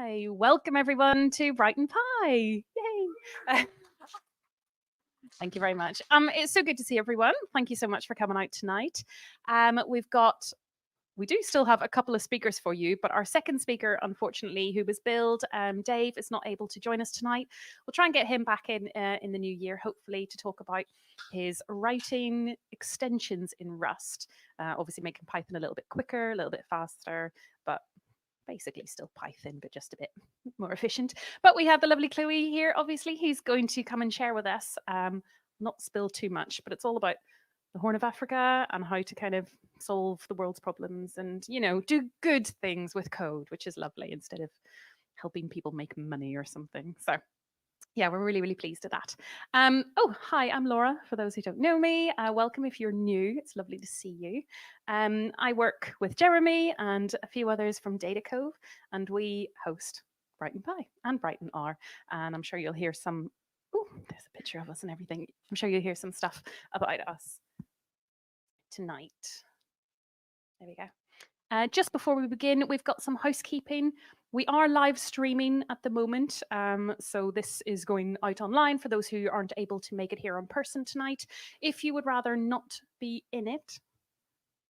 Hi, welcome everyone to Brighton Pie. Yay! Thank you very much. It's so good to see everyone. Thank you so much for coming out tonight. We do still have a couple of speakers for you, but our second speaker, unfortunately, who was billed, Dave, is not able to join us tonight. We'll try and get him back in the new year, hopefully, to talk about his writing extensions in Rust. Obviously making Python a little bit quicker, a little bit faster, but basically still Python, but just a bit more efficient. But we have the lovely Chloe here, obviously, who's going to come and share with us, not spill too much, but it's all about the Horn of Africa and how to kind of solve the world's problems and, you know, do good things with code, which is lovely, instead of helping people make money or something. So yeah, we're really, really pleased at that. Oh, hi, I'm Laura, for those who don't know me. Welcome if you're new. It's lovely to see you. I work with Jeremy and a few others from Datacove, and we host Brighton Pie and Brighton R. And I'm sure you'll hear some, oh, there's a picture of us and everything. I'm sure you'll hear some stuff about us tonight. There we go. Just before we begin, we've got some housekeeping. We are live streaming at the moment, so this is going out online for those who aren't able to make it here in person tonight. If you would rather not be in it,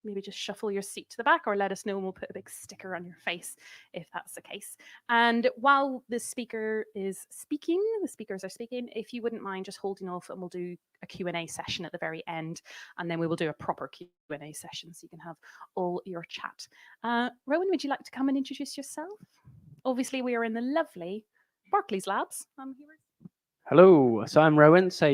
maybe just shuffle your seat to the back or let us know and we'll put a big sticker on your face if that's the case. And while the speaker is speaking, the speakers are speaking, if you wouldn't mind just holding off, and we'll do a Q&A session at the very end, and then we will do a proper Q&A session so you can have all your chat. Rowan, would you like to come and introduce yourself? Obviously, we are in the lovely Barclays Labs. Hello, so I'm Rowan. So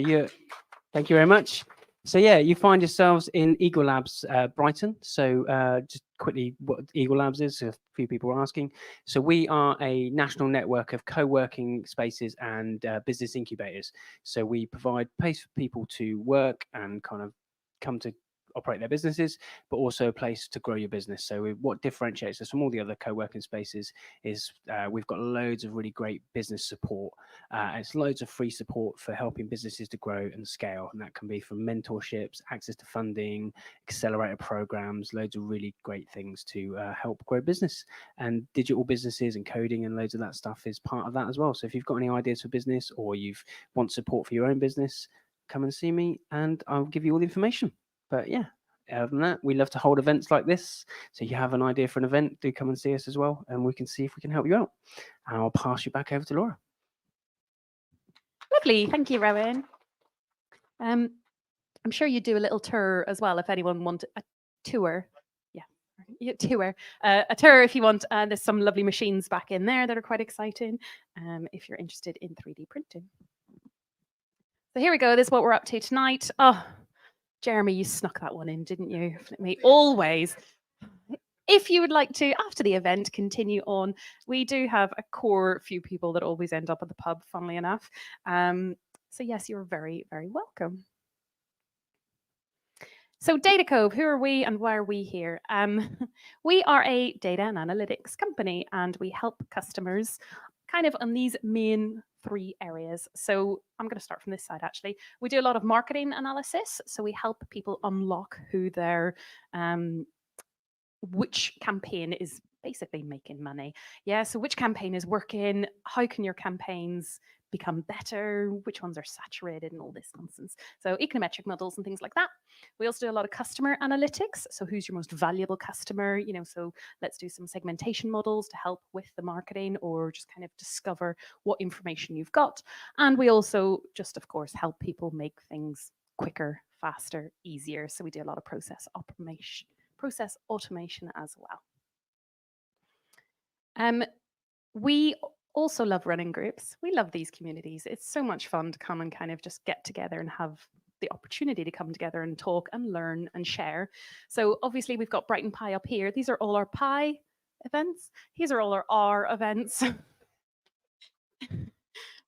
thank you very much. So yeah, you find yourselves in EARL Labs, Brighton. So just quickly, what EARL Labs is, a few people are asking. So we are a national network of co-working spaces and business incubators. So we provide place for people to work and kind of come to operate their businesses, but also a place to grow your business. So what differentiates us from all the other co-working spaces is we've got loads of really great business support. It's loads of free support for helping businesses to grow and scale. And that can be from mentorships, access to funding, accelerator programs, loads of really great things to help grow business. And digital businesses and coding and loads of that stuff is part of that as well. So if you've got any ideas for business or you want support for your own business, come and see me and I'll give you all the information. But yeah, other than that, we love to hold events like this. So if you have an idea for an event, do come and see us as well, and we can see if we can help you out. And I'll pass you back over to Laura. Lovely, thank you, Rowan. I'm sure you do a little tour as well if anyone wants a tour. Yeah, tour. A tour if you want. There's some lovely machines back in there that are quite exciting if you're interested in 3D printing. So here we go. This is what we're up to tonight. Oh, Jeremy, you snuck that one in, didn't you? Me, always. If you would like to, after the event, continue on, we do have a core few people that always end up at the pub, funnily enough. So yes, you're very, very welcome. So Datacove, who are we and why are we here? We are a data and analytics company, and we help customers kind of on these main 3 areas. So I'm going to start from this side, actually. We do a lot of marketing analysis. So we help people unlock who their, which campaign is basically making money. Yeah, so which campaign is working? How can your campaigns become better? Which ones are saturated and all this nonsense? So econometric models and things like that. We also do a lot of customer analytics. So who's your most valuable customer? You know, so let's do some segmentation models to help with the marketing or just kind of discover what information you've got. And we also just, of course, help people make things quicker, faster, easier. So we do a lot of process automation as well. We also love running groups. We love these communities. It's so much fun to come and kind of just get together and have the opportunity to come together and talk and learn and share. So obviously we've got Brighton Pie up here. These are all our Pie events. These are all our R events.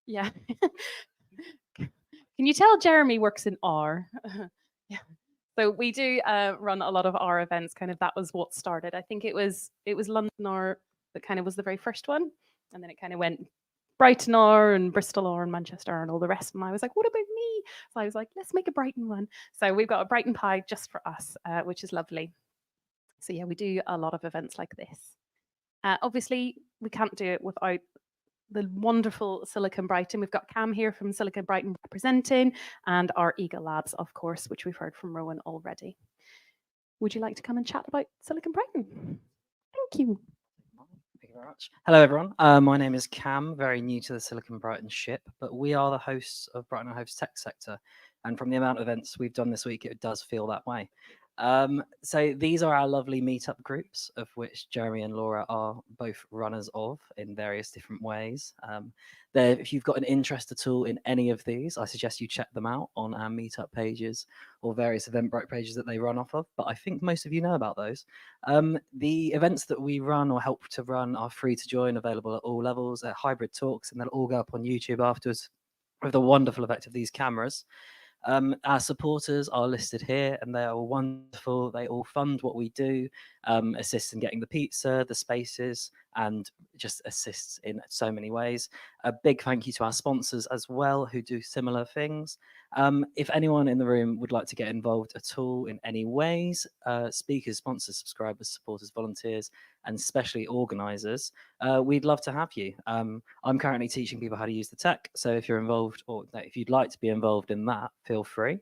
Yeah. Can you tell Jeremy works in R? Yeah. So we do run a lot of R events. Kind of that was what started. I think it was London R that kind of was the very first one, and then it kind of went Brighton R and Bristol R and Manchester R and all the rest. And I was like, what about me? So I was like, let's make a Brighton one. So we've got a Brighton Pie just for us, which is lovely. So yeah, we do a lot of events like this. Obviously, we can't do it without the wonderful Silicon Brighton. We've got Cam here from Silicon Brighton representing, and our Eagle Labs, of course, which we've heard from Rowan already. Would you like to come and chat about Silicon Brighton? Thank you. Thank you very much. Hello, everyone. My name is Cam, very new to the Silicon Brighton ship, but we are the hosts of Brighton and Hove's Tech Sector. And from the amount of events we've done this week, it does feel that way. So these are our lovely meetup groups, of which Jeremy and Laura are both runners of in various different ways. If you've got an interest at all in any of these, I suggest you check them out on our meetup pages or various Eventbrite pages that they run off of. But I think most of you know about those. The events that we run or help to run are free to join, available at all levels, at hybrid talks, and they'll all go up on YouTube afterwards with the wonderful effect of these cameras. Our supporters are listed here, and they are all wonderful. They all fund what we do, assist in getting the pizza, the spaces, and just assists in so many ways. A big thank you to our sponsors as well, who do similar things. If anyone in the room would like to get involved at all in any ways, speakers, sponsors, subscribers, supporters, volunteers, and especially organisers, we'd love to have you. I'm currently teaching people how to use the tech, so if you're involved or if you'd like to be involved in that, feel free.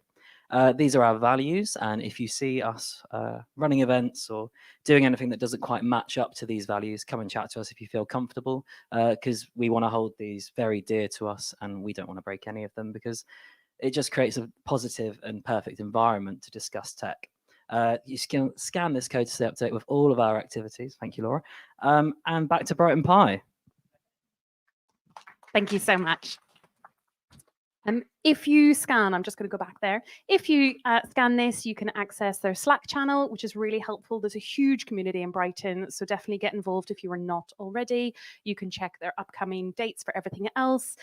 These are our values, and if you see us running events or doing anything that doesn't quite match up to these values, come and chat to us if you feel comfortable, because we want to hold these very dear to us, and we don't want to break any of them, because it just creates a positive and perfect environment to discuss tech. You scan this code to stay up to date with all of our activities. Thank you, Laura. And back to Brighton Pie. Thank you so much. If you scan, I'm just going to go back there. If you scan this, you can access their Slack channel, which is really helpful. There's a huge community in Brighton, so definitely get involved if you are not already. You can check their upcoming dates for everything else.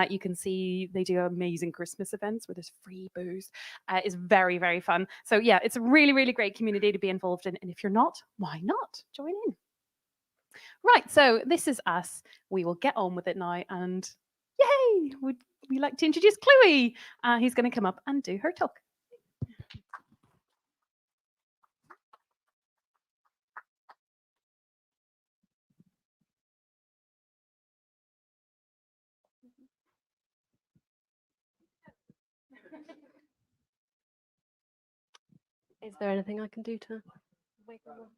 You can see they do amazing Christmas events where there's free booze. It's very, very fun. So yeah, it's a really, really great community to be involved in. And if you're not, why not? Join in. Right, so this is us. We will get on with it now, and yay! Would we like to introduce Chloe? Who's going to come up and do her talk. Is there anything I can do to wake them up?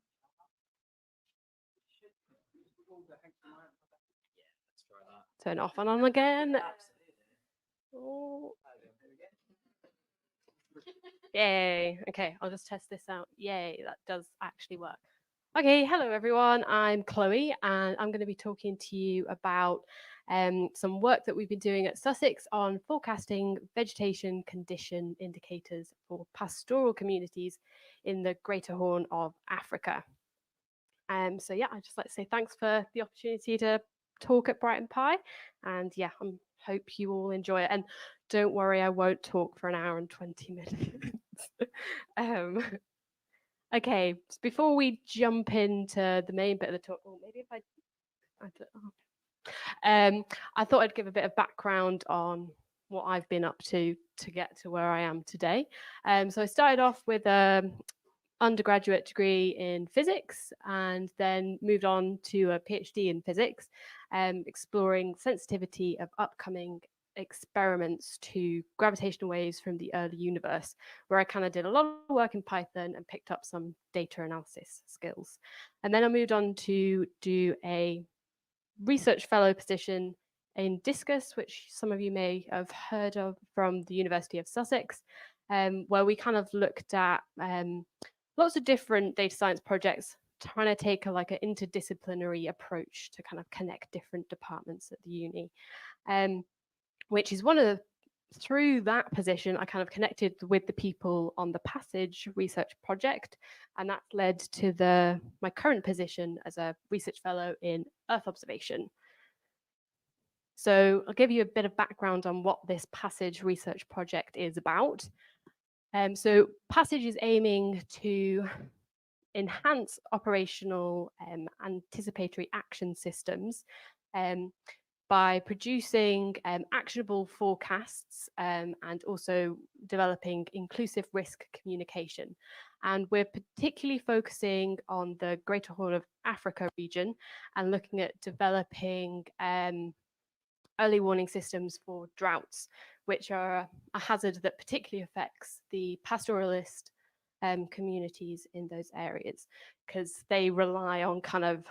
Turn off and on again. Oh. Yay. Okay, I'll just test this out. Yay, that does actually work. Okay, hello everyone. I'm Chloe, and I'm going to be talking to you about some work that we've been doing at Sussex on forecasting vegetation condition indicators for pastoral communities in the Greater Horne of Africa. So yeah, I'd just like to say thanks for the opportunity to talk at Brighton Pie, and yeah, I hope you all enjoy it. And don't worry, I won't talk for an hour and 20 minutes. Okay, so before we jump into the main bit of the talk, maybe if I thought I'd give a bit of background on what I've been up to get to where I am today. So I started off with an undergraduate degree in physics, and then moved on to a PhD in physics, exploring sensitivity of upcoming experiments to gravitational waves from the early universe, where I kind of did a lot of work in Python and picked up some data analysis skills. And then I moved on to do a research fellow position in Discus, which some of you may have heard of from the University of Sussex, where we kind of looked at lots of different data science projects, trying to take an interdisciplinary approach to kind of connect different departments at the uni, which is through that position, I kind of connected with the people on the Passage research project, and that led to my current position as a research fellow in Earth observation. So I'll give you a bit of background on what this Passage research project is about. So Passage is aiming to enhance operational anticipatory action systems by producing actionable forecasts and also developing inclusive risk communication. And we're particularly focusing on the Greater Horn of Africa region and looking at developing early warning systems for droughts, which are a hazard that particularly affects the pastoralist communities in those areas, because they rely on kind of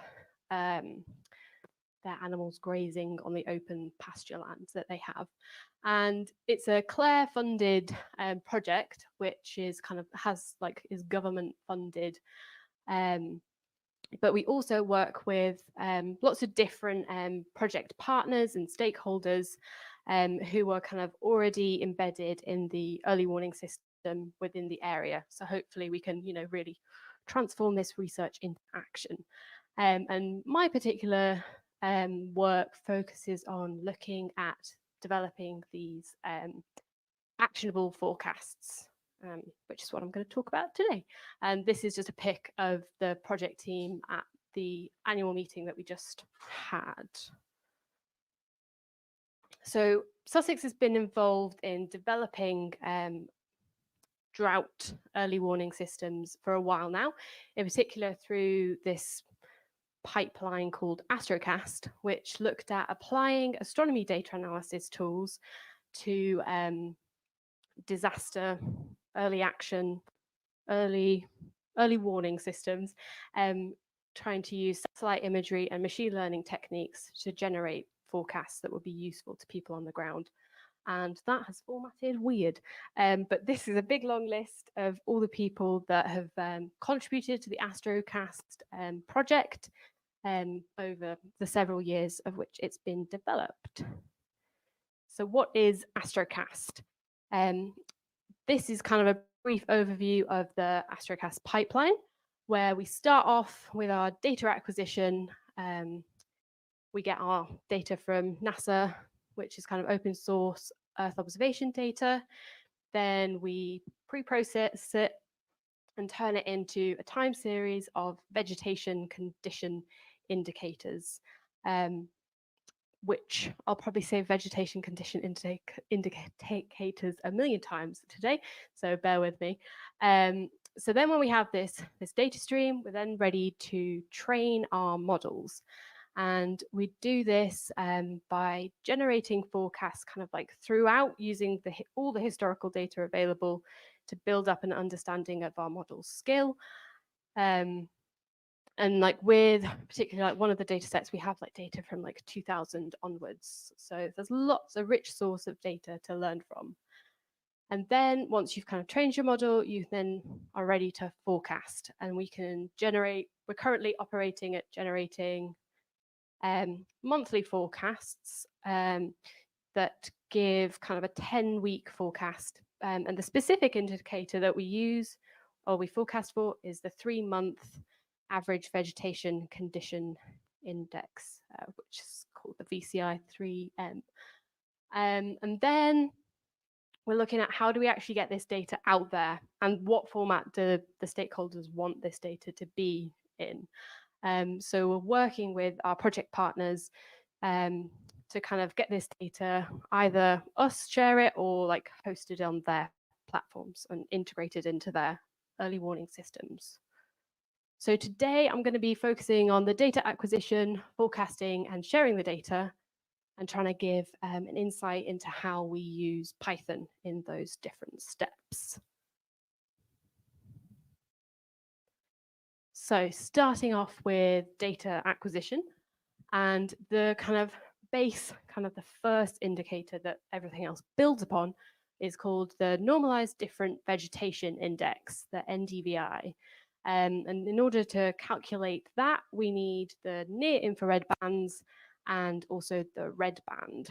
their animals grazing on the open pasture lands that they have. And it's a Clare funded project, which is kind of is government funded. But we also work with lots of different project partners and stakeholders who are kind of already embedded in the early warning system within the area. So hopefully we can, really transform this research into action. And my particular work focuses on looking at developing these actionable forecasts, which is what I'm going to talk about today. And this is just a pic of the project team at the annual meeting that we just had. So Sussex has been involved in developing drought early warning systems for a while now, in particular through this pipeline called AstroCast, which looked at applying astronomy data analysis tools to disaster, early action, early warning systems, trying to use satellite imagery and machine learning techniques to generate forecasts that would be useful to people on the ground. And that has formatted weird. But this is a big long list of all the people that have contributed to the AstroCast project over the several years of which it's been developed. So what is AstroCast? This is kind of a brief overview of the AstroCast pipeline, where we start off with our data acquisition. We get our data from NASA, which is kind of open source Earth observation data. Then we pre-process it and turn it into a time series of vegetation condition indicators, which I'll probably say vegetation condition indicators a million times today, so bear with me. So then when we have this data stream, we're then ready to train our models. And we do this by generating forecasts kind of like throughout, using all the historical data available to build up an understanding of our model's skill. And like with particularly like one of the data sets, we have like data from like 2000 onwards. So there's a rich source of data to learn from. And then once you've kind of trained your model, you then are ready to forecast. And we can generate, we're currently operating at generating monthly forecasts that give kind of a 10-week forecast. And the specific indicator that we use or we forecast for is the 3-month average vegetation condition index, which is called the VCI3M. And then we're looking at how do we actually get this data out there and what format do the stakeholders want this data to be in. So we're working with our project partners to kind of get this data, either us share it or like hosted on their platforms and integrated into their early warning systems. So today I'm going to be focusing on the data acquisition, forecasting and sharing the data, and trying to give an insight into how we use Python in those different steps. So starting off with data acquisition, and the kind of base, kind of the first indicator that everything else builds upon is called the Normalized Different Vegetation Index, the NDVI. And in order to calculate that, we need the near infrared bands and also the red band.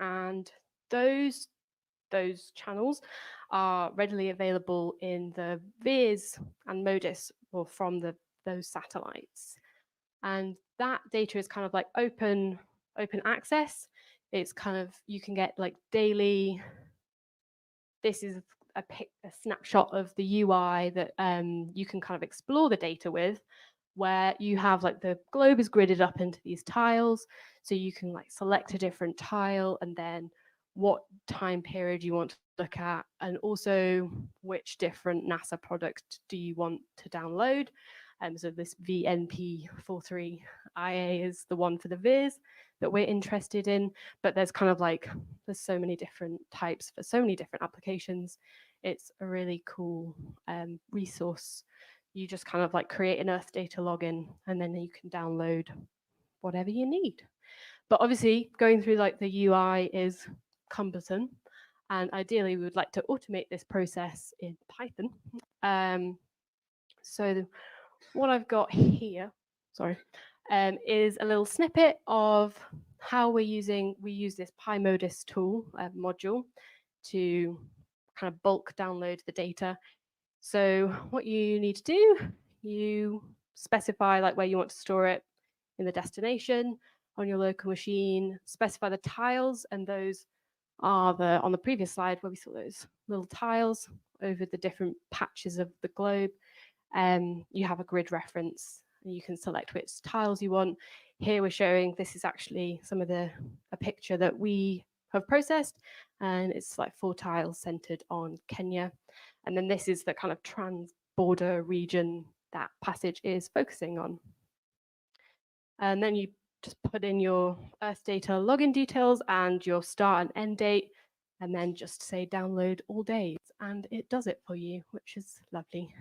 And those channels are readily available in the VIIRS and MODIS, or from those satellites. And that data is kind of like open access. It's kind of, you can get like daily, this is a snapshot of the UI that you can kind of explore the data with, where you have like the globe is gridded up into these tiles. So you can like select a different tile and then what time period you want to look at, and also which different NASA product do you want to download. So this VNP43IA is the one for the viz that we're interested in, but there's kind of like, there's so many different types for so many different applications. It's a really cool resource. You just kind of like create an Earth data login and then you can download whatever you need. But obviously going through like the UI is cumbersome, and ideally we would like to automate this process in Python. So what I've got here, is a little snippet of how we use this PyModis tool module to kind of bulk download the data. So what you need to do, you specify like where you want to store it in the destination on your local machine, specify the tiles, and those are on the previous slide where we saw those little tiles over the different patches of the globe. You have a grid reference and you can select which tiles you want. Here we're showing, this is actually a picture that we have processed, and it's like 4 tiles centered on Kenya. And then this is the kind of trans-border region that Passage is focusing on. And then you just put in your Earth data login details and your start and end date, and then just say download all days, and it does it for you, which is lovely.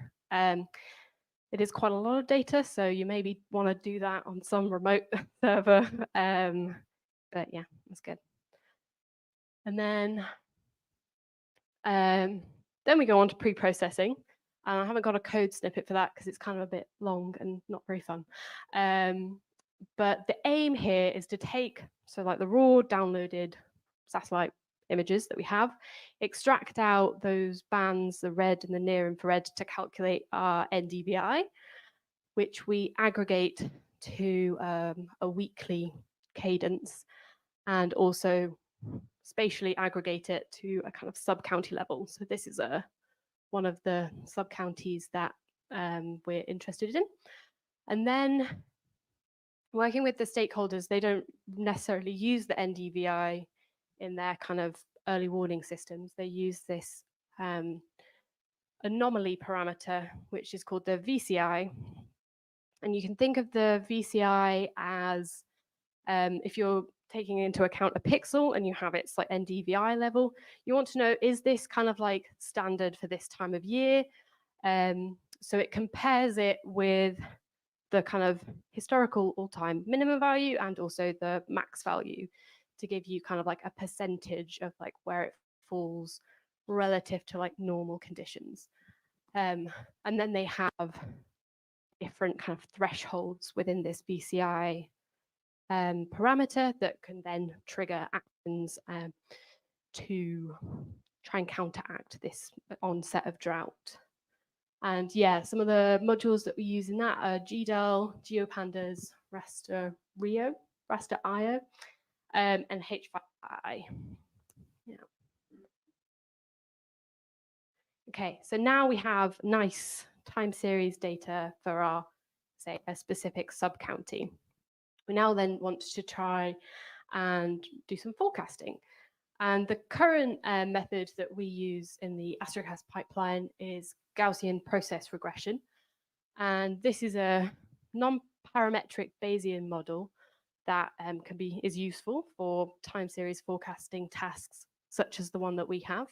It is quite a lot of data, so you maybe want to do that on some remote server. But yeah, that's good. And then we go on to pre-processing. And I haven't got a code snippet for that because it's kind of a bit long and not very fun. But the aim here is to take, so like the raw downloaded satellite images that we have, extract out those bands, the red and the near infrared, to calculate our NDVI, which we aggregate to a weekly cadence, and also spatially aggregate it to a kind of sub-county level. So this is one of the sub-counties that we're interested in. And then working with the stakeholders, they don't necessarily use the NDVI in their kind of early warning systems. They use this anomaly parameter, which is called the VCI. And you can think of the VCI as if you're taking into account a pixel and you have its like NDVI level, you want to know, is this kind of like standard for this time of year? So it compares it with the kind of historical all-time minimum value and also the max value to give you kind of like a percentage of like where it falls relative to like normal conditions. And then they have different kind of thresholds within this VCI parameter that can then trigger actions to try and counteract this onset of drought. And yeah, some of the modules that we use in that are GDEL, GeoPandas, raster.io, and H5i. Yeah. Okay, so now we have nice time series data for our, say, a specific sub-county. We now then want to try and do some forecasting. And the current method that we use in the AstroCast pipeline is Gaussian process regression. And this is a non-parametric Bayesian model that is useful for time series forecasting tasks, such as the one that we have.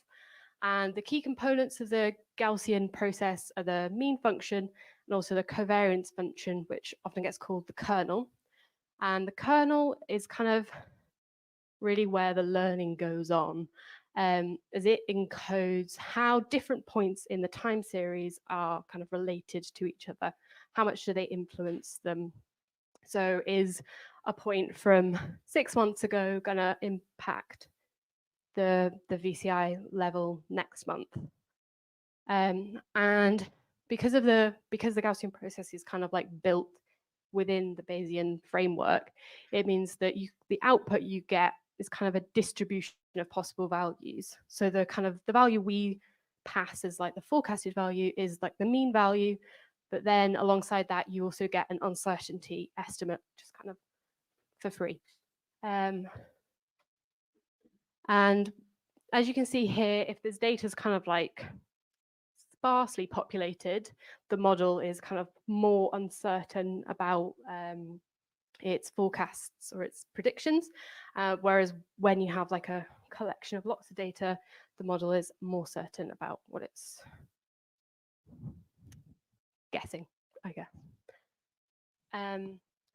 And the key components of the Gaussian process are the mean function and also the covariance function, which often gets called the kernel. And the kernel is kind of really where the learning goes on, as it encodes how different points in the time series are kind of related to each other. How much do they influence them? So is a point from 6 months ago going to impact the VCI level next month? And because the Gaussian process is kind of like built within the Bayesian framework, it means that the output you get is kind of a distribution of possible values. So the value we pass as like the forecasted value is like the mean value But then alongside that, you also get an uncertainty estimate, just kind of for free. And as you can see here, if this data is kind of like sparsely populated, the model is kind of more uncertain about its forecasts or its predictions, whereas when you have like a collection of lots of data, the model is more certain about what it's guessing, I guess.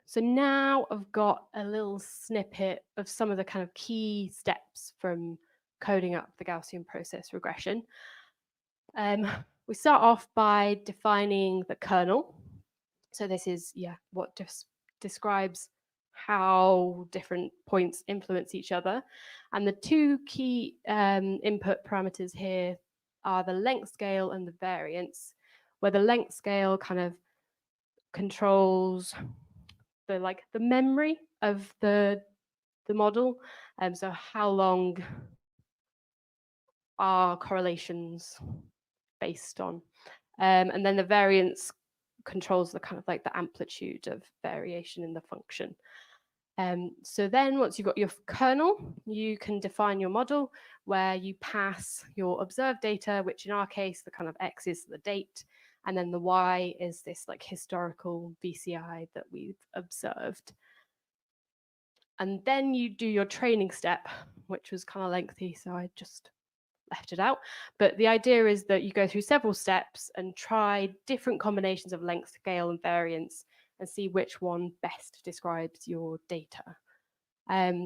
So now I've got a little snippet of some of the kind of key steps from coding up the Gaussian process regression. We start off by defining the kernel. So this is, what just describes how different points influence each other. And the two key input parameters here are the length scale and the variance, where the length scale kind of controls the memory of the model. So how long are correlations based on? And then the variance controls the kind of like the amplitude of variation in the function. So then once you've got your kernel, you can define your model where you pass your observed data, which in our case, the kind of X is the date, and then the Y is this like historical VCI that we've observed. And then you do your training step, which was kind of lengthy, so I just left it out. But the idea is that you go through several steps and try different combinations of length, scale, and variance and see which one best describes your data.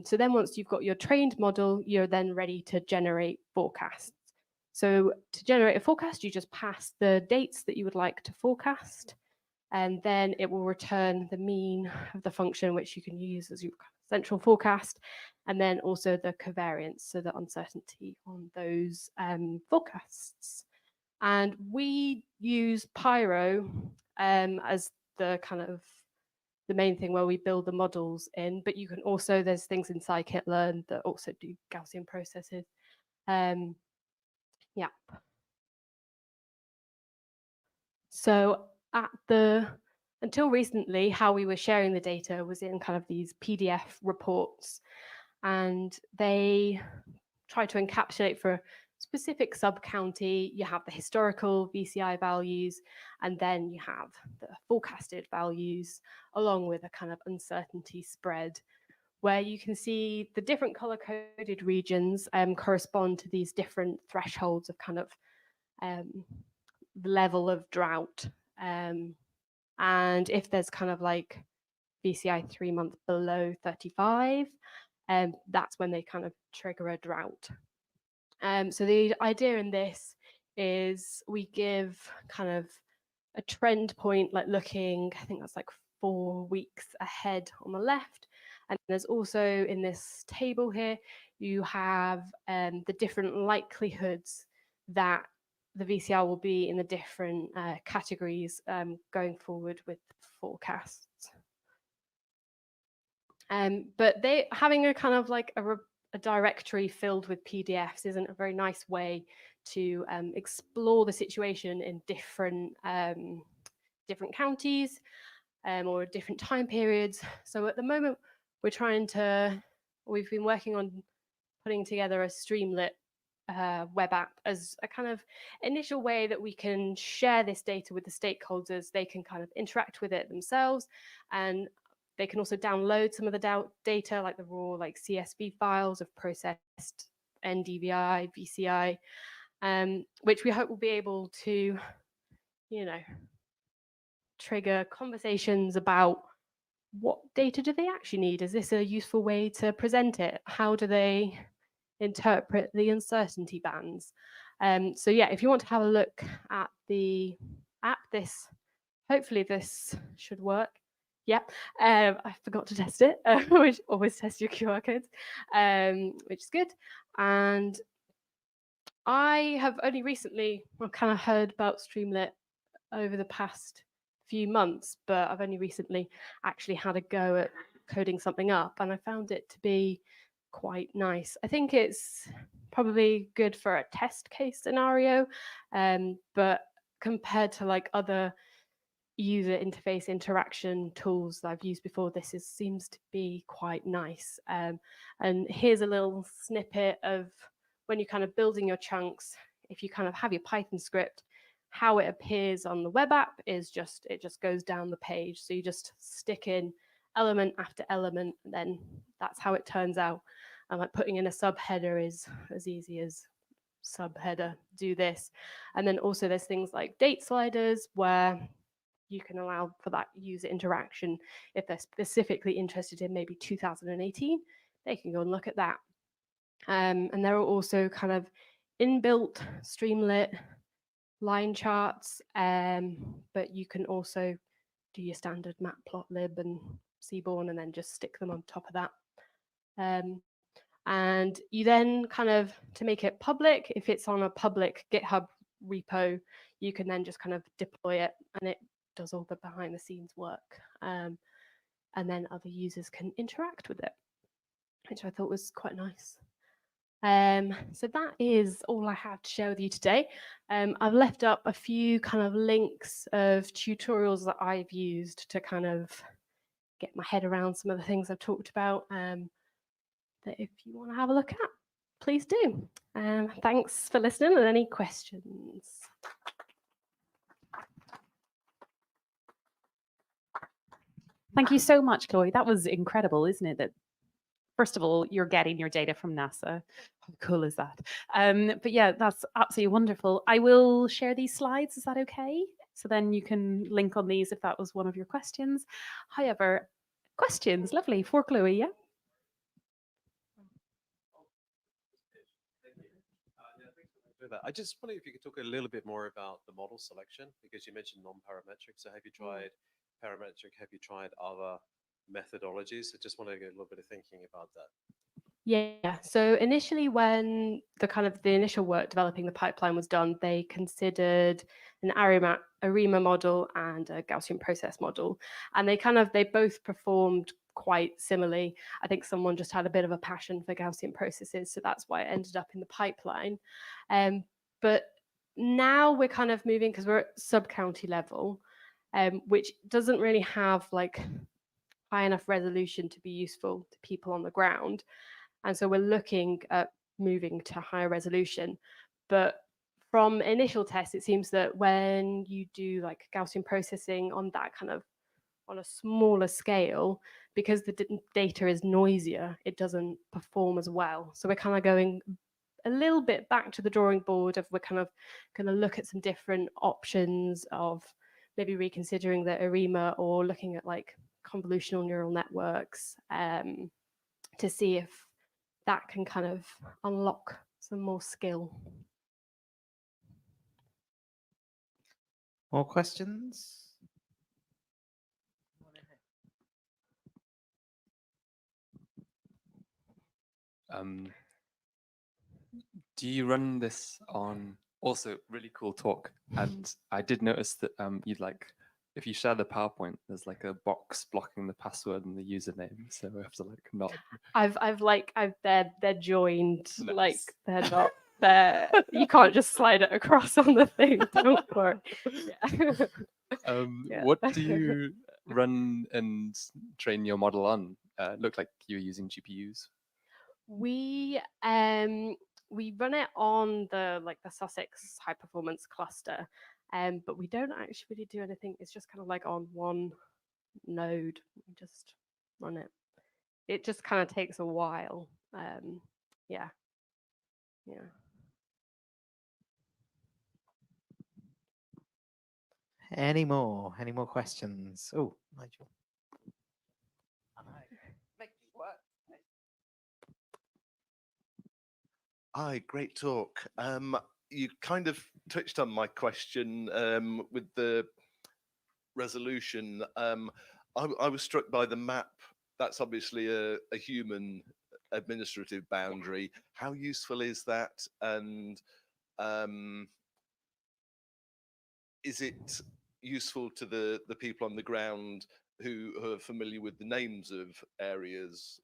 So then once you've got your trained model, you're then ready to generate forecasts. So to generate a forecast, you just pass the dates that you would like to forecast, and then it will return the mean of the function, which you can use as your central forecast, and then also the covariance, so the uncertainty on those forecasts. And we use Pyro as the kind of the main thing where we build the models in, but you can also, there's things in scikit-learn that also do Gaussian processes. Yeah. So until recently, how we were sharing the data was in kind of these PDF reports, and they try to encapsulate for a specific sub-county. You have the historical VCI values, and then you have the forecasted values, along with a kind of uncertainty spread, where you can see the different color-coded regions correspond to these different thresholds of kind of level of drought. And if there's kind of like VCI 3 months below 35, that's when they kind of trigger a drought. So the idea in this is we give kind of a trend point, like looking, I think that's like 4 weeks ahead on the left. And there's also in this table here, you have the different likelihoods that the VCR will be in the different categories going forward with forecasts. But having a kind of like a directory filled with PDFs isn't a very nice way to explore the situation in different counties or different time periods. So at the moment, we've been working on putting together a Streamlit web app as a kind of initial way that we can share this data with the stakeholders. They can kind of interact with it themselves, and they can also download some of the data, like the raw like CSV files of processed NDVI, VCI, which we hope will be able to, trigger conversations about what data do they actually need? Is this a useful way to present it? How do they interpret the uncertainty bands? So yeah, if you want to have a look at the app, hopefully this should work. Yeah, I forgot to test it, which always test your QR codes, which is good. And I have only recently kind of heard about Streamlit over the past few months, but I've only recently actually had a go at coding something up, and I found it to be quite nice. I think it's probably good for a test case scenario, but compared to like other user interface interaction tools that I've used before, seems to be quite nice. And here's a little snippet of when you're kind of building your chunks. If you kind of have your Python script, how it appears on the web app is it just goes down the page. So you just stick in element after element, and then that's how it turns out. And like putting in a subheader is as easy as subheader, do this. And then also there's things like date sliders where you can allow for that user interaction. If they're specifically interested in maybe 2018, they can go and look at that. And there are also kind of inbuilt Streamlit line charts, but you can also do your standard matplotlib and Seaborn and then just stick them on top of that. And you then kind of, to make it public, if it's on a public GitHub repo, you can then just kind of deploy it and it does all the behind the scenes work. And then other users can interact with it, which I thought was quite nice. So that is all I have to share with you today. I've left up a few kind of links of tutorials that I've used to kind of get my head around some of the things I've talked about, that if you want to have a look at, please do. Thanks for listening, and any questions? Thank you so much, Chloe. That was incredible, isn't it? That first of all, you're getting your data from NASA. How cool is that? But yeah, that's absolutely wonderful. I will share these slides. Is that okay? So then you can link on these if that was one of your questions. However, questions, lovely, for Chloe, yeah? I just wonder if you could talk a little bit more about the model selection, because you mentioned non-parametric. So have you tried parametric? Have you tried other methodologies? I just want to get a little bit of thinking about that. Yeah, so initially when the initial work developing the pipeline was done, they considered an ARIMA model and a Gaussian process model. And they both performed quite similarly. I think someone just had a bit of a passion for Gaussian processes, so that's why it ended up in the pipeline. But now we're kind of moving, because we're at sub-county level, which doesn't really have like high enough resolution to be useful to people on the ground. And so we're looking at moving to higher resolution. But from initial tests, it seems that when you do like Gaussian processing on that kind of on a smaller scale, because the data is noisier, it doesn't perform as well. So we're kind of going a little bit back to the drawing board of we're kind of going to look at some different options of maybe reconsidering the ARIMA or looking at like convolutional neural networks to see if that can kind of unlock some more skill. More questions? Do you run this on, also really cool talk, and I did notice that you'd like, if you share the PowerPoint, there's like a box blocking the password and the username, so we have to like not. They're joined, Nice. like they're not there. You can't just slide it across on the thing. Don't worry. Yeah. Yeah. What do you run and train your model on? It looked like you were using GPUs. We run it on the Sussex high performance cluster, but we don't actually really do anything. It's just kind of like on one node. We just run it. It just kind of takes a while. Yeah. Any more questions? Oh, Nigel. Hi, great talk. You kind of touched on my question with the resolution. I was struck by the map. That's obviously a human administrative boundary. How useful is that? And is it useful to the people on the ground who are familiar with the names of areas?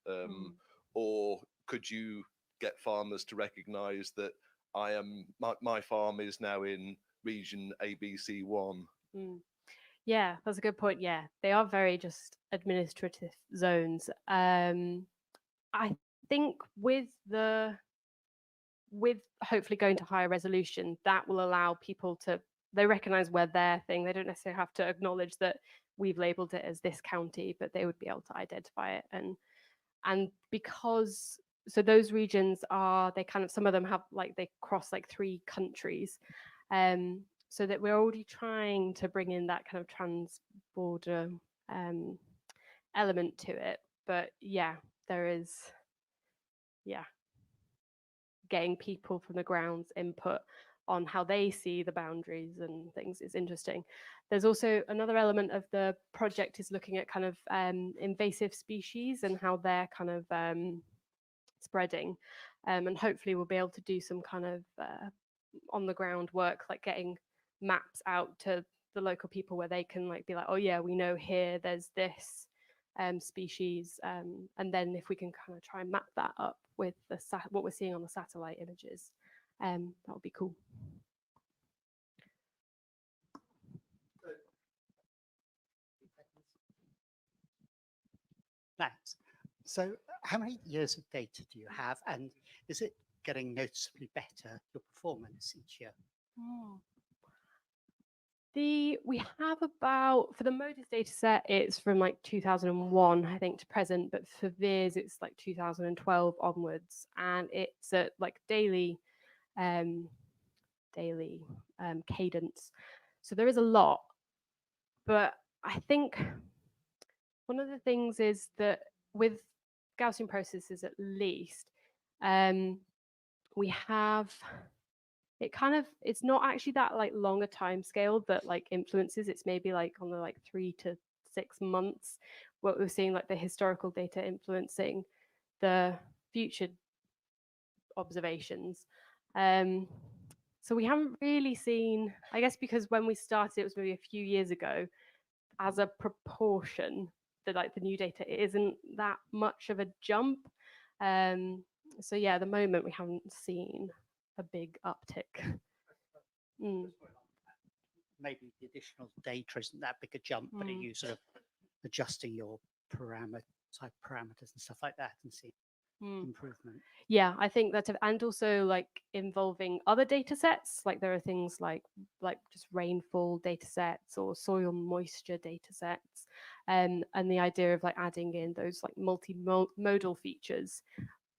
Or could you get farmers to recognize that my farm is now in region ABC1? Yeah, that's a good point. Yeah, they are very just administrative zones. I think with hopefully going to higher resolution, that will allow people to, they recognize where their thing, they don't necessarily have to acknowledge that we've labeled it as this county, but they would be able to identify it. And because, so those regions are, they kind of, some of them have like, they cross like 3 countries. So that we're already trying to bring in that kind of trans-border element to it. But yeah, there is, yeah, getting people from the ground's input on how they see the boundaries and things is interesting. There's also another element of the project is looking at kind of invasive species and how they're kind of spreading. And hopefully we'll be able to do some kind of on the ground work, like getting maps out to the local people where they can like be like, oh yeah, we know here there's this species, and then if we can kind of try and map that up with the what we're seeing on the satellite images, that would be cool. Thanks. So how many years of data do you have, and is it getting noticeably better, your performance each year? We have about, for the MODIS data set, it's from like 2001, I think, to present, but for VIS, it's like 2012 onwards, and it's at like daily cadence. So there is a lot, but I think one of the things is that with Gaussian processes, at least, we have, it kind of, it's not actually that like long a time scale that like influences. It's maybe like on the like 3 to 6 months, what we're seeing like the historical data influencing the future observations. So we haven't really seen, I guess, because when we started, it was maybe a few years ago, as a proportion, that like the new data, it isn't that much of a jump. So yeah, at the moment we haven't seen a big uptick. Maybe the additional data isn't that big a jump, but are you sort of adjusting your type parameters and stuff like that and see improvement? Yeah, I think that, and also like involving other data sets, like there are things like just rainfall data sets or soil moisture data sets, and the idea of like adding in those like multimodal features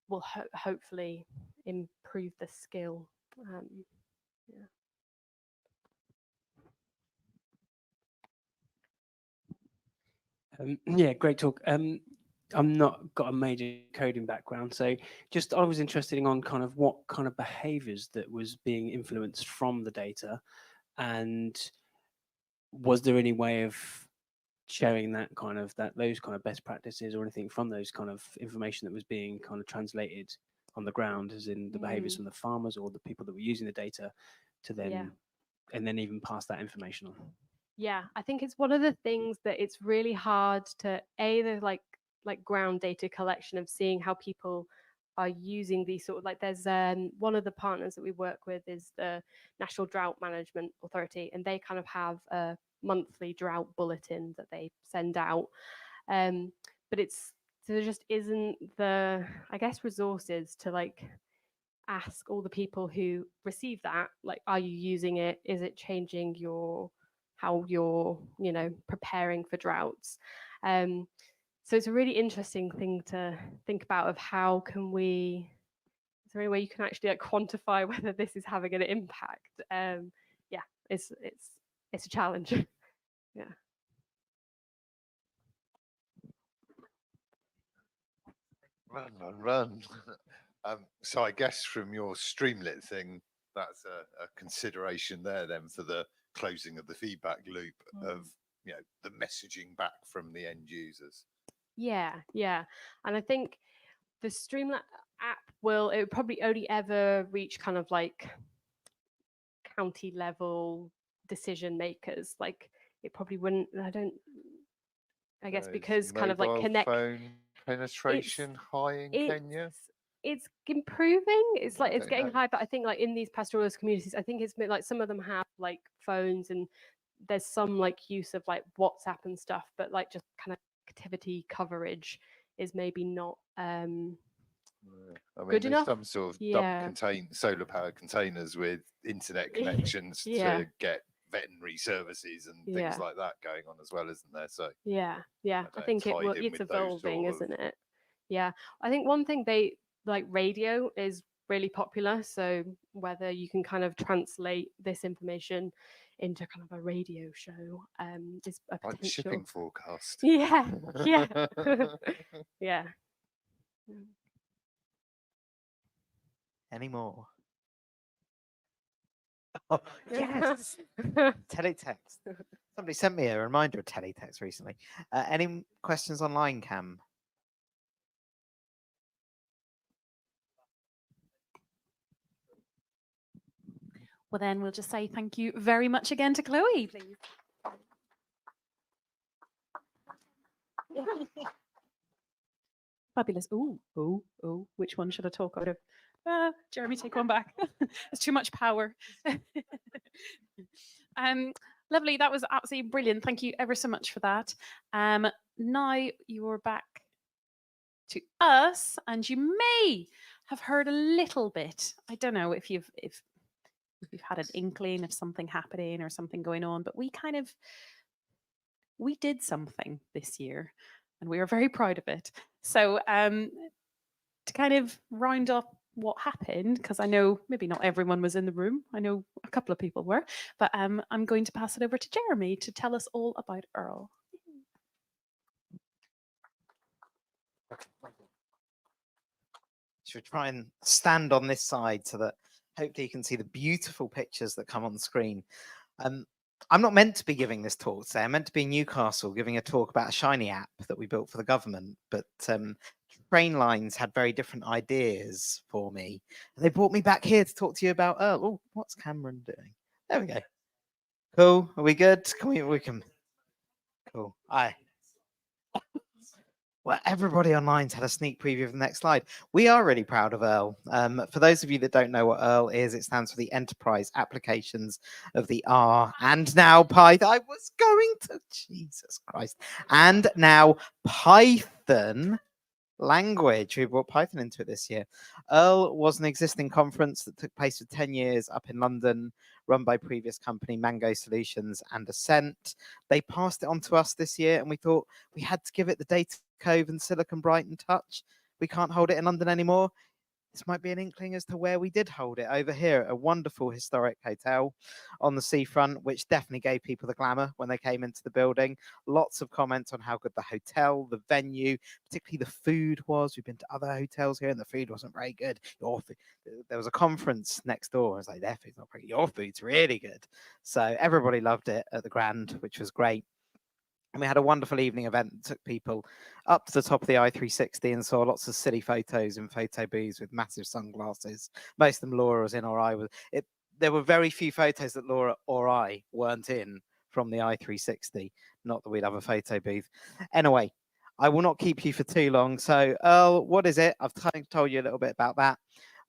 will hopefully improve the skill. Yeah. Yeah, great talk. I'm not got a major coding background, so just I was interested in kind of what kind of behaviors that was being influenced from the data, and was there any way of sharing that kind of those kind of best practices or anything from those kind of information that was being kind of translated on the ground, as in the behaviors from the farmers or the people that were using the data to then and then even pass that information on? Yeah, I think it's one of the things that it's really hard to the like ground data collection of seeing how people are using these sort of, like there's one of the partners that we work with is the National Drought Management Authority, and they kind of have a monthly drought bulletin that they send out, but there just isn't the, I guess, resources to like ask all the people who receive that, like, are you using it, is it changing how you're preparing for droughts. So it's a really interesting thing to think about, of how can we, is there any way you can actually like quantify whether this is having an impact? Yeah, it's a challenge. Yeah. Run. So I guess from your Streamlit thing, that's a consideration there then for the closing of the feedback loop of the messaging back from the end users. Yeah, and I think the Streamlit app it will probably only ever reach kind of like county level decision makers. Like it probably wouldn't, I guess because kind of like phone penetration high in Kenya. It's improving. It's like it's getting high, but I think like in these pastoralist communities, I think it's like some of them have like phones and there's some like use of like WhatsApp and stuff, but like just kind of activity coverage is maybe not I mean, good there's enough. some sort of Yeah. solar power containers with internet connections Yeah. to get veterinary services and Yeah. things like that going on as well, isn't there? So Yeah, I I think tied in it's with those evolving, sort of- isn't it? Yeah, I think one thing they like radio is really popular. So whether you can kind of translate this information into kind of a radio show is a like the potential. shipping forecast. Yeah, yeah, yeah. Any more? Oh, yes. Teletext. Somebody sent me a reminder of teletext recently. Any questions online, Cam? Well, then we'll just say thank you very much again to Chloe, please. Fabulous. Oh, which one should I talk out of? Jeremy, take one back. There's too much power. Lovely. That was absolutely brilliant. Thank you ever so much for that. Now you're back to us, and you may have heard a little bit. I don't know if you've had an inkling of something happening or something going on, but we did something this year, and we are very proud of it. So to kind of round up what happened, because I know maybe not everyone was in the room. I know a couple of people were, but I'm going to pass it over to Jeremy to tell us all about EARL. Should we try and stand on this side so that hopefully you can see the beautiful pictures that come on the screen. I'm not meant to be giving this talk today. I'm meant to be in Newcastle giving a talk about a shiny app that we built for the government, but Train Lines had very different ideas for me. And they brought me back here to talk to you about EARL. Oh, what's Cameron doing? There we go. Cool. Are we good? Can we can. Cool. Aye. Well, everybody online's had a sneak preview of the next slide. We are really proud of EARL. For those of you that don't know what EARL is, it stands for the Enterprise Applications of the R and now Python. I was going to, Jesus Christ. And now Python language. We brought Python into it this year. EARL was an existing conference that took place for 10 years up in London, run by previous company Mango Solutions and Ascent. They passed it on to us this year, and we thought we had to give it the Datacove and Silicon Brighton touch. We can't hold it in London anymore. This might be an inkling as to where we did hold it over here, a wonderful historic hotel on the seafront, which definitely gave people the glamour when they came into the building. Lots of comments on how good the hotel, the venue, particularly the food was. We've been to other hotels here and the food wasn't very good. There was a conference next door. I was like, their food's not very good. Your food's really good. So everybody loved it at the Grand, which was great. And we had a wonderful evening event that took people up to the top of the i360 and saw lots of silly photos in photo booths with massive sunglasses. Most of them Laura was in or I was. There were very few photos that Laura or I weren't in from the i360. Not that we'd have a photo booth. Anyway, I will not keep you for too long. So, EARL, what is it? I've told you a little bit about that.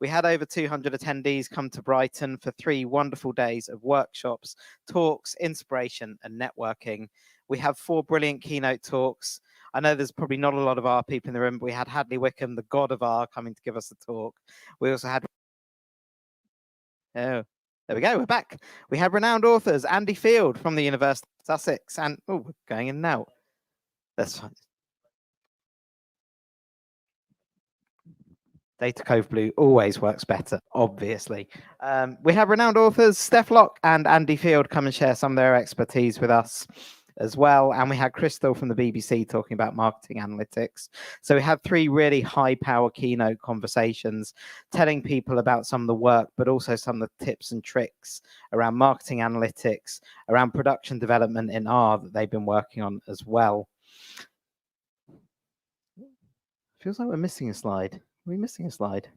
We had over 200 attendees come to Brighton for 3 wonderful days of workshops, talks, inspiration, and networking. We have 4 brilliant keynote talks. I know there's probably not a lot of R people in the room, but we had Hadley Wickham, the god of R, coming to give us a talk. We also had... Oh, there we go, we're back. We had renowned authors, Andy Field from the University of Sussex, and... Oh, we're going in now. That's fine. Datacove Blue always works better, obviously. We have renowned authors, Steph Locke and Andy Field, come and share some of their expertise with us as well. And we had Crystal from the BBC talking about marketing analytics. So we had 3 really high power keynote conversations, telling people about some of the work, but also some of the tips and tricks around marketing analytics, around production development in R that they've been working on as well. Feels like we're missing a slide. Are we missing a slide?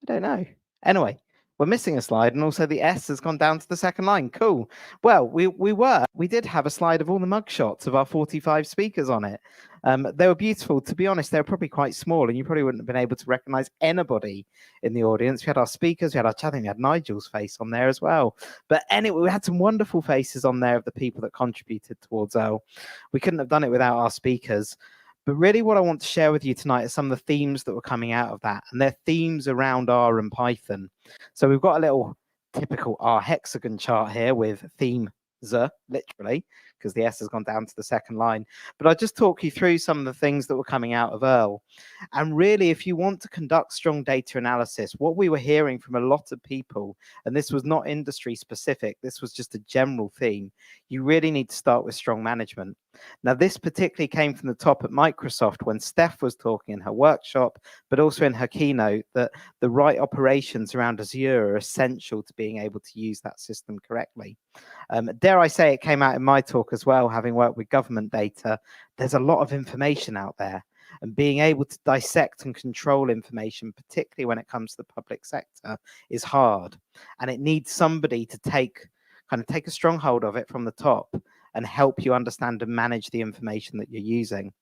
I don't know. Anyway, we're missing a slide, and also the S has gone down to the second line. Cool. Well, we did have a slide of all the mugshots of our 45 speakers on it. They were beautiful. To be honest, they were probably quite small, and you probably wouldn't have been able to recognize anybody in the audience. We had our speakers, we had I think we had Nigel's face on there as well. But anyway, we had some wonderful faces on there of the people that contributed towards EARL. We couldn't have done it without our speakers. But really what I want to share with you tonight is some of the themes that were coming out of that, and they're themes around R and Python. So we've got a little typical R hexagon chart here with theme literally, because the S has gone down to the second line. But I'll just talk you through some of the things that were coming out of EARL. And really, if you want to conduct strong data analysis, what we were hearing from a lot of people, and this was not industry specific, this was just a general theme, you really need to start with strong management. Now, this particularly came from the top at Microsoft when Steph was talking in her workshop, but also in her keynote, that the right operations around Azure are essential to being able to use that system correctly. Dare I say, it came out in my talk as well, having worked with government data. There's a lot of information out there, and being able to dissect and control information, particularly when it comes to the public sector, is hard. And it needs somebody to take a strong hold of it from the top and help you understand and manage the information that you're using.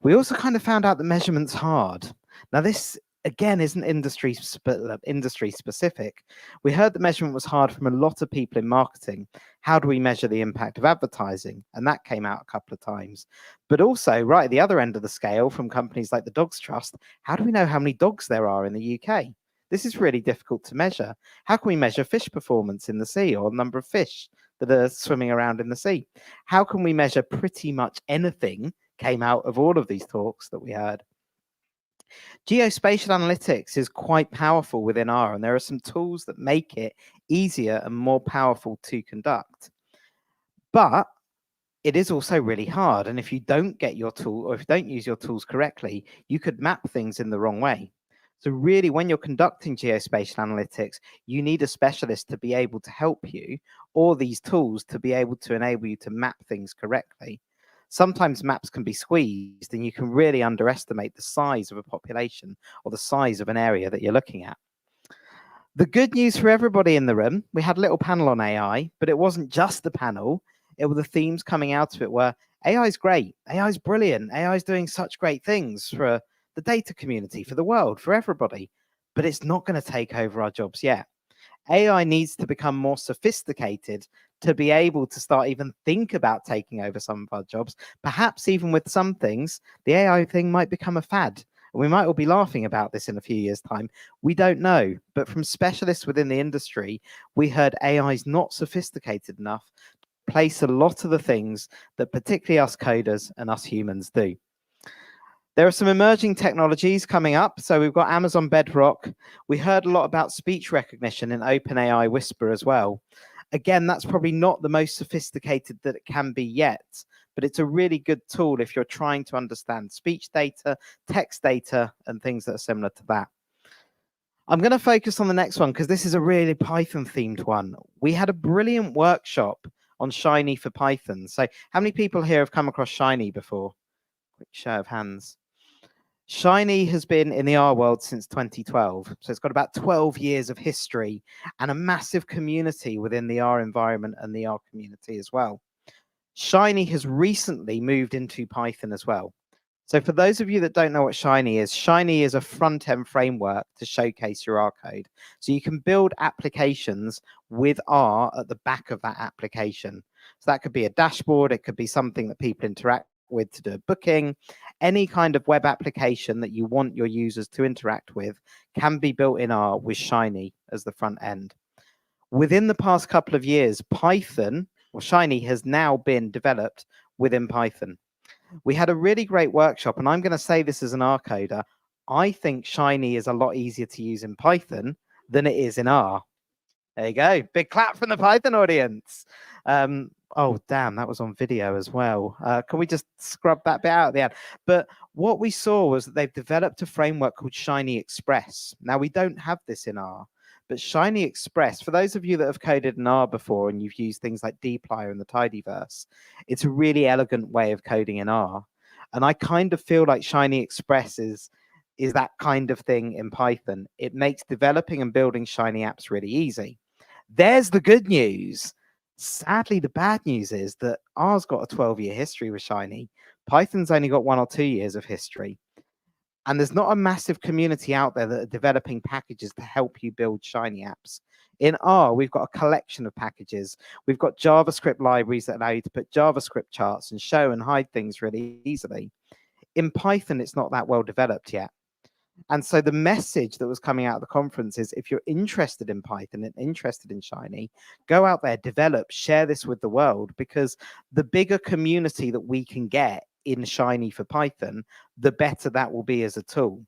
We also kind of found out that measurement's hard. Now, this again isn't industry specific. We heard that measurement was hard from a lot of people in marketing. How do we measure the impact of advertising? And that came out a couple of times. But also, right at the other end of the scale, from companies like the Dogs Trust, how do we know how many dogs there are in the UK? This is really difficult to measure. How can we measure fish performance in the sea, or the number of fish that are swimming around in the sea? How can we measure pretty much anything? Came out of all of these talks that we heard. Geospatial analytics is quite powerful within R, and there are some tools that make it easier and more powerful to conduct. But it is also really hard, and if you don't get your tool, or if you don't use your tools correctly, you could map things in the wrong way. So really, when you're conducting geospatial analytics, you need a specialist to be able to help you, or these tools to be able to enable you to map things correctly. Sometimes maps can be squeezed, and you can really underestimate the size of a population or the size of an area that you're looking at. The good news for everybody in the room, we had a little panel on AI, but it wasn't just the panel. It were the themes coming out of it were AI is great, AI is brilliant, AI is doing such great things for the data community, for the world, for everybody, but it's not going to take over our jobs yet. AI needs to become more sophisticated to be able to start even think about taking over some of our jobs. Perhaps even with some things, the AI thing might become a fad. And we might all be laughing about this in a few years' time. We don't know. But from specialists within the industry, we heard AI is not sophisticated enough to place a lot of the things that particularly us coders and us humans do. There are some emerging technologies coming up. So we've got Amazon Bedrock. We heard a lot about speech recognition in OpenAI Whisper as well. Again, that's probably not the most sophisticated that it can be yet, but it's a really good tool if you're trying to understand speech data, text data, and things that are similar to that. I'm going to focus on the next one because this is a really Python-themed one. We had a brilliant workshop on Shiny for Python. So how many people here have come across Shiny before? Quick show of hands. Shiny has been in the R world since 2012. So it's got about 12 years of history and a massive community within the R environment and the R community as well. Shiny has recently moved into Python as well. So for those of you that don't know what Shiny is a front-end framework to showcase your R code. So you can build applications with R at the back of that application. So that could be a dashboard, it could be something that people interact with to do a booking. Any kind of web application that you want your users to interact with can be built in R with Shiny as the front end. Within the past couple of years, Python, or Shiny, has now been developed within Python. We had a really great workshop, and I'm going to say this as an R coder. I think Shiny is a lot easier to use in Python than it is in R. There you go. Big clap from the Python audience. Oh, damn, that was on video as well. Can we just scrub that bit out at the end? But what we saw was that they've developed a framework called Shiny Express. Now, we don't have this in R, but Shiny Express, for those of you that have coded in R before and you've used things like dplyr and the tidyverse, it's a really elegant way of coding in R. And I kind of feel like Shiny Express is is that kind of thing in Python. It makes developing and building Shiny apps really easy. There's the good news. Sadly, the bad news is that R's got a 12-year history with Shiny. Python's only got 1 or 2 years of history. And there's not a massive community out there that are developing packages to help you build Shiny apps. In R, we've got a collection of packages. We've got JavaScript libraries that allow you to put JavaScript charts and show and hide things really easily. In Python, it's not that well developed yet. And so the message that was coming out of the conference is, if you're interested in Python and interested in Shiny, go out there, develop, share this with the world, because the bigger community that we can get in Shiny for Python, the better that will be as a tool.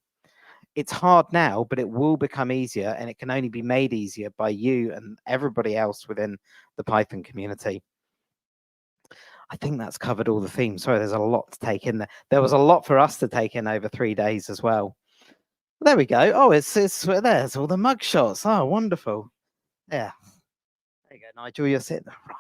It's hard now, but it will become easier, and it can only be made easier by you and everybody else within the Python community. I think that's covered all the themes. Sorry, there's a lot to take in there. There was a lot for us to take in over 3 days as well. There we go. Oh, it's there's all the mug shots. Oh, wonderful. Yeah. There you go, Nigel. You're sitting right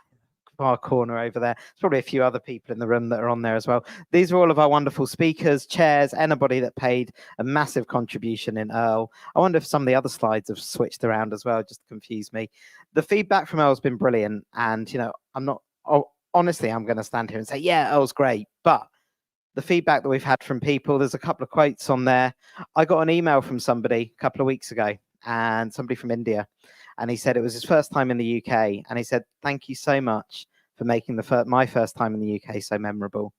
far corner over there. There's probably a few other people in the room that are on there as well. These are all of our wonderful speakers, chairs, anybody that paid a massive contribution in EARL. I wonder if some of the other slides have switched around as well, just to confuse me. The feedback from EARL has been brilliant. And, you know, honestly, I'm going to stand here and say, yeah, EARL's great. But the feedback that we've had from people, there's a couple of quotes on there. I got an email from somebody a couple of weeks ago, and somebody from India. And he said it was his first time in the UK. And he said, thank you so much for making my first time in the UK so memorable.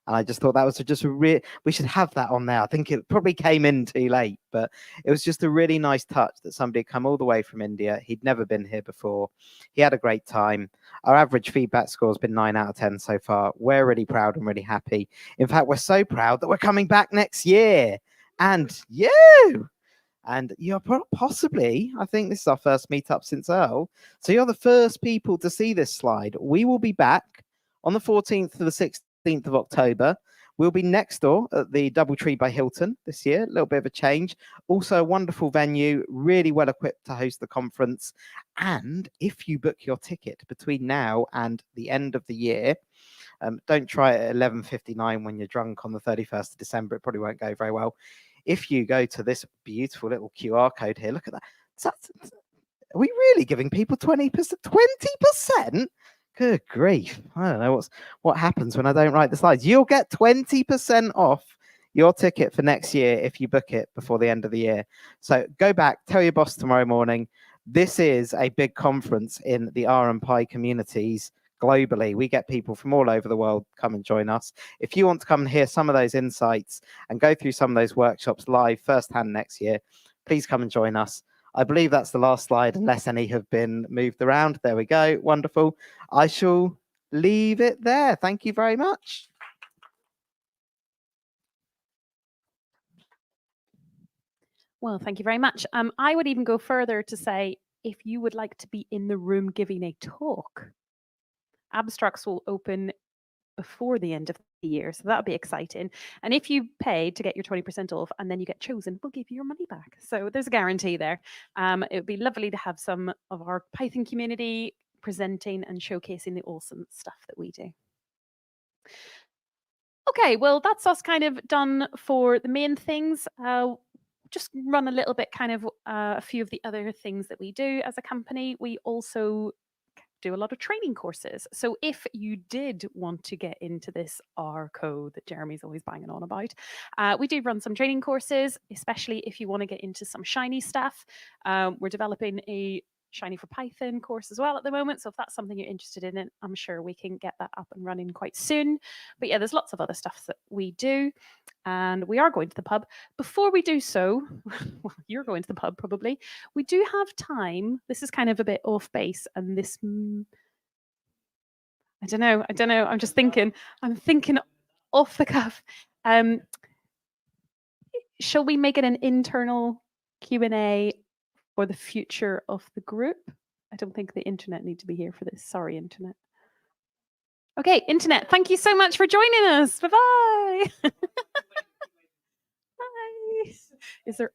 And I just thought that was just we should have that on there. I think it probably came in too late, but it was just a really nice touch that somebody had come all the way from India. He'd never been here before. He had a great time. Our average feedback score has been 9 out of 10 so far. We're really proud and really happy. In fact, we're so proud that we're coming back next year. And you! And you're possibly, I think this is our first meetup since EARL. So you're the first people to see this slide. We will be back on the 14th to the 16th of October. We'll be next door at the Doubletree by Hilton this year. A little bit of a change. Also a wonderful venue, really well equipped to host the conference. And if you book your ticket between now and the end of the year, don't try it at 11:59 when you're drunk on the 31st of December. It probably won't go very well. If you go to this beautiful little QR code here, look at that. Are we really giving people 20%? 20%? Good grief. I don't know what happens when I don't write the slides. You'll get 20% off your ticket for next year if you book it before the end of the year. So go back, tell your boss tomorrow morning. This is a big conference in the R and Pi communities globally. We get people from all over the world come and join us. If you want to come and hear some of those insights and go through some of those workshops live firsthand next year, please come and join us. I believe that's the last slide, unless any have been moved around. There we go. Wonderful. I shall leave it there. Thank you very much. Well, thank you very much. I would even go further to say, if you would like to be in the room giving a talk, abstracts will open before the end of the year, so that'll be exciting. And if you pay to get your 20% off and then you get chosen, we'll give you your money back. So there's a guarantee there. It would be lovely to have some of our Python community presenting and showcasing the awesome stuff that we do. Okay, well, that's us kind of done for the main things. Just run a little bit kind of a few of the other things that we do as a company. We also do a lot of training courses. So if you did want to get into this R code that Jeremy's always banging on about, we do run some training courses, especially if you want to get into some Shiny stuff. We're developing a Shiny for Python course as well at the moment. So if that's something you're interested in, I'm sure we can get that up and running quite soon. But yeah, there's lots of other stuff that we do. And we are going to the pub. Before we do so, well, you're going to the pub probably. We do have time. This is kind of a bit off base. And this, I don't know. I'm just thinking. I'm thinking off the cuff. Shall we make it an internal Q&A for the future of the group? I don't think the internet need to be here for this. Sorry, internet. Okay, internet, thank you so much for joining us. Bye-bye. Bye. Is there...